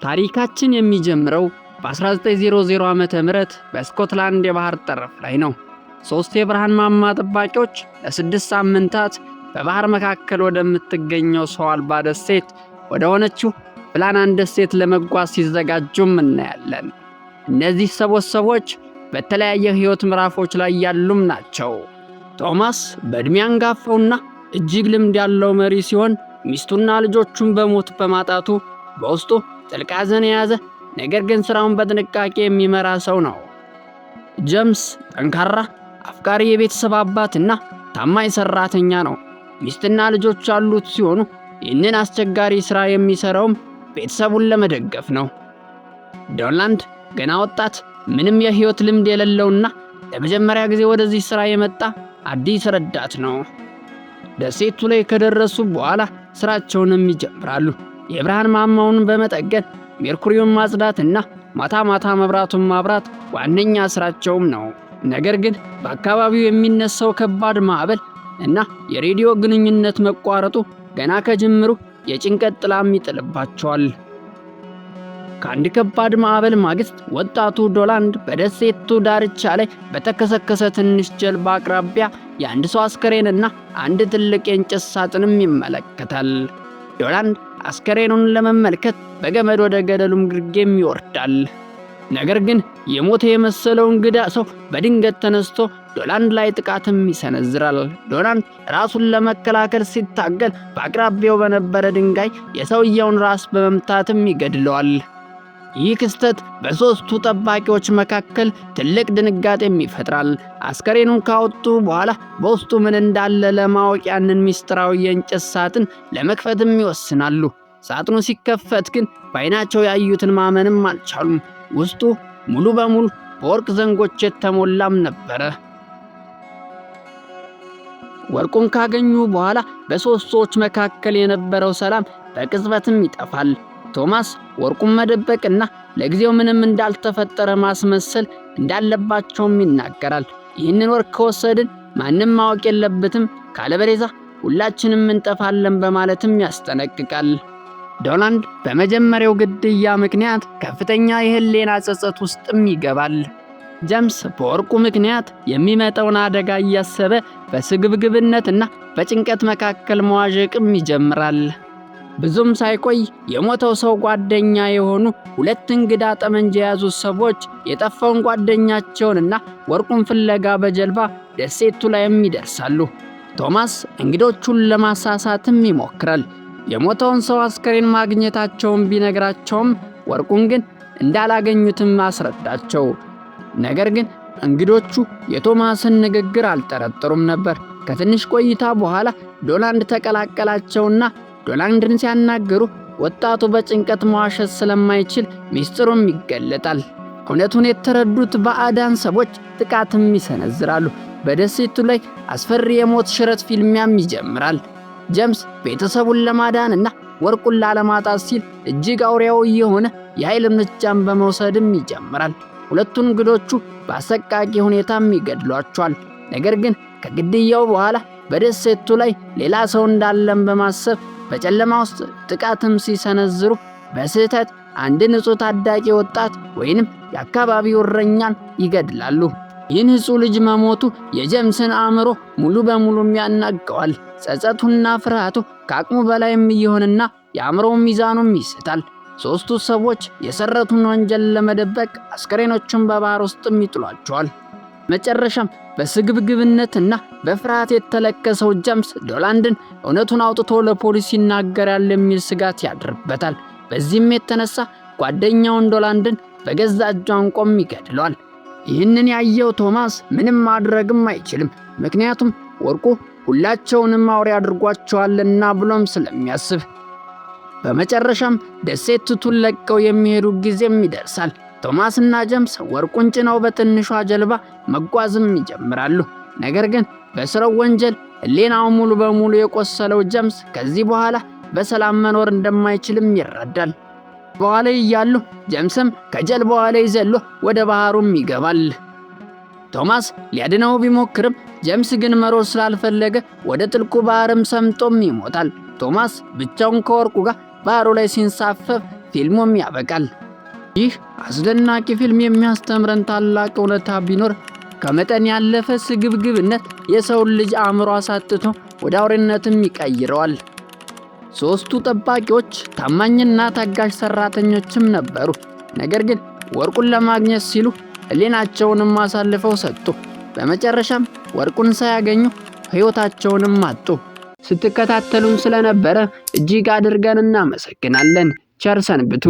ታሪካችን የሚጀምረው በ1900 ዓመተ ምህረት በስኮትላንድ የባህር ጠረፍ ላይ ነው። ሶስት የብርሃን ማማ ጠባቂዎች ለ6 ሳምንታት በባህር መካከል ወደምትገኘው ሰው አልባ ደሴት ወደ ሆነችው ፕላናን ደሴት ለመጓዝ ሲዘጋጁም እናያለን። እነዚህ ሰዎች በተለያየ ህይወት ምዕራፎች ላይ ያሉም ናቸው። ቶማስ በእድሜ አንጋፋውና እጅግ ልምድ ያለው መሪ ሲሆን ሚስቱና ልጆቹን በሞት በማጣቱ በውስጡ ጥልቅ ሐዘን የያዘ ነገር ግን ስራውን በጥንቃቄ የሚመራ ሰው ነው። ጄምስ ጠንካራ አፍቃሪ የቤተሰብ አባትና ታማኝ ሰራተኛ ነው። ሚስትና ልጆች ያሉት ሲሆኑ ይህንን አስቸጋሪ ስራ የሚሰራውም ቤተሰቡን ለመደገፍ ነው። ዶላንድ ገና ወጣት ምንም የህይወት ልምድ የሌለውና ለመጀመሪያ ጊዜ ወደዚህ ስራ የመጣ አዲስ ረዳት ነው። ደሴቱ ላይ ከደረሱ በኋላ ስራቸውንም ይጀምራሉ። የብርሃን ማማውን በመጠገን ሜርኩሪውን ማጽዳትና ማታ ማታ መብራቱን ማብራት ዋነኛ ስራቸውም ነው። ነገር ግን በአካባቢው የሚነሳው ከባድ ማዕበል እና የሬዲዮ ግንኙነት መቋረጡ ገና ከጅምሩ የጭንቀት ጥላም ይጥልባቸዋል። ከአንድ ከባድ ማዕበል ማግስት ወጣቱ ዶላንድ በደሴቱ ዳርቻ ላይ በተከሰከሰ ትንሽ ጀልባ አቅራቢያ የአንድ ሰው አስከሬንና አንድ ትልቅ የእንጨት ሳጥንም ይመለከታል። ዶላንድ አስከሬኑን ለመመልከት በገመድ ወደ ገደሉም ግርጌም ይወርዳል። ነገር ግን የሞተ የመሰለው እንግዳ ሰው በድንገት ተነስቶ ዶላንድ ላይ ጥቃትም ይሰነዝራል። ዶላንድ ራሱን ለመከላከል ሲታገል በአቅራቢያው በነበረ ድንጋይ የሰውየውን ራስ በመምታትም ይገድለዋል። ይህ ክስተት በሶስቱ ጠባቂዎች መካከል ትልቅ ድንጋጤም ይፈጥራል። አስከሬኑን ካወጡ በኋላ በውስጡ ምን እንዳለ ለማወቅ ያንን ሚስጥራዊ የእንጨት ሳጥን ለመክፈትም ይወስናሉ። ሳጥኑ ሲከፈት ግን በዓይናቸው ያዩትን ማመንም አልቻሉም። ውስጡ ሙሉ በሙሉ በወርቅ ዘንጎች የተሞላም ነበረ። ወርቁን ካገኙ በኋላ በሶስት ሰዎች መካከል የነበረው ሰላም በቅጽበትም ይጠፋል። ቶማስ ወርቁን መደበቅና ለጊዜው ምንም እንዳልተፈጠረ ማስመሰል እንዳለባቸውም ይናገራል። ይህንን ወርቅ ከወሰድን ማንም ማወቅ የለበትም፣ ካለበለዚያ ሁላችንም እንጠፋለን በማለትም ያስጠነቅቃል። ዶላንድ በመጀመሪያው ግድያ ምክንያት ከፍተኛ የህሊና ጸጸት ውስጥም ይገባል። ጄምስ በወርቁ ምክንያት የሚመጣውን አደጋ እያሰበ በስግብግብነትና በጭንቀት መካከል መዋዠቅም ይጀምራል። ብዙም ሳይቆይ የሞተው ሰው ጓደኛ የሆኑ ሁለት እንግዳ ጠመንጃ የያዙ ሰዎች የጠፋውን ጓደኛቸውንና ወርቁን ፍለጋ በጀልባ ደሴቱ ላይም ይደርሳሉ። ቶማስ እንግዶቹን ለማሳሳትም ይሞክራል። የሞተውን ሰው አስከሬን ማግኘታቸውን ቢነግራቸውም ወርቁን ግን እንዳላገኙትም አስረዳቸው። ነገር ግን እንግዶቹ የቶማስን ንግግር አልጠረጠሩም ነበር። ከትንሽ ቆይታ በኋላ ዶላንድ ተቀላቀላቸውና ዶላንድን ሲያናገሩ ወጣቱ በጭንቀት መዋሸት ስለማይችል ሚስጥሩም ይገለጣል። እውነቱን የተረዱት ባዕዳን ሰዎች ጥቃትም ይሰነዝራሉ። በደሴቱ ላይ አስፈሪ የሞት ሽረት ፊልሚያም ይጀምራል። ጄምስ ቤተሰቡን ለማዳንና ወርቁን ላለማጣት ሲል እጅግ አውሬያዊ የሆነ የኃይል እርምጃን በመውሰድም ይጀምራል። ሁለቱን እንግዶቹ በአሰቃቂ ሁኔታም ይገድሏቸዋል። ነገር ግን ከግድያው በኋላ በደሴቱ ላይ ሌላ ሰው እንዳለም በማሰብ በጨለማ ውስጥ ጥቃትም ሲሰነዝሩ በስህተት አንድ ንጹህ ታዳጊ ወጣት ወይንም የአካባቢው እረኛን ይገድላሉ። ይህ ንጹህ ልጅ መሞቱ የጄምስን አእምሮ ሙሉ በሙሉ ያናገዋል። ጸጸቱና ፍርሃቱ ከአቅሙ በላይም እየሆነና የአእምሮ ሚዛኑም ይስታል። ሶስቱ ሰዎች የሰረቱን ወንጀል ለመደበቅ አስከሬኖቹን በባህር ውስጥም ይጥሏቸዋል። መጨረሻም በስግብግብነትና በፍርሃት የተለከሰው ጄምስ ዶላንድን እውነቱን አውጥቶ ለፖሊስ ይናገራል የሚል ስጋት ያድርበታል። በዚህም የተነሳ ጓደኛውን ዶላንድን በገዛ እጁ አንቆም ይገድለዋል። ይህንን ያየው ቶማስ ምንም ማድረግም አይችልም፣ ምክንያቱም ወርቁ ሁላቸውንም አውሬ አድርጓቸዋልና ብሎም ስለሚያስብ። በመጨረሻም ደሴቱን ለቀው የሚሄዱ ጊዜም ይደርሳል። ቶማስና ጄምስ ወርቁን ጭነው በትንሿ ጀልባ መጓዝም ይጀምራሉ። ነገር ግን በስራው ወንጀል ህሊናው ሙሉ በሙሉ የቆሰለው ጄምስ ከዚህ በኋላ በሰላም መኖር እንደማይችልም ይረዳል። በኋላ እያሉ ጄምስም ከጀልባዋ ላይ ዘሎ ወደ ባህሩም ይገባል። ቶማስ ሊያድነው ቢሞክርም ጄምስ ግን መሮጥ ስላልፈለገ ወደ ጥልቁ ባህርም ሰምጦም ይሞታል። ቶማስ ብቻውን ከወርቁ ጋር ባህሩ ላይ ሲንሳፈፍ ፊልሙም ያበቃል። ይህ አስደናቂ ፊልም የሚያስተምረን ታላቅ እውነታ ቢኖር ከመጠን ያለፈ ስግብግብነት የሰውን ልጅ አእምሮ አሳጥቶ ወደ አውሬነትም ይቀይረዋል። ሦስቱ ጠባቂዎች ታማኝና ታጋሽ ሰራተኞችም ነበሩ። ነገር ግን ወርቁን ለማግኘት ሲሉ ሕሊናቸውንም አሳልፈው ሰጡ። በመጨረሻም ወርቁን ሳያገኙ ሕይወታቸውንም አጡ። ስትከታተሉን ስለነበረ እጅግ አድርገን እናመሰግናለን። ቸር ሰንብቱ።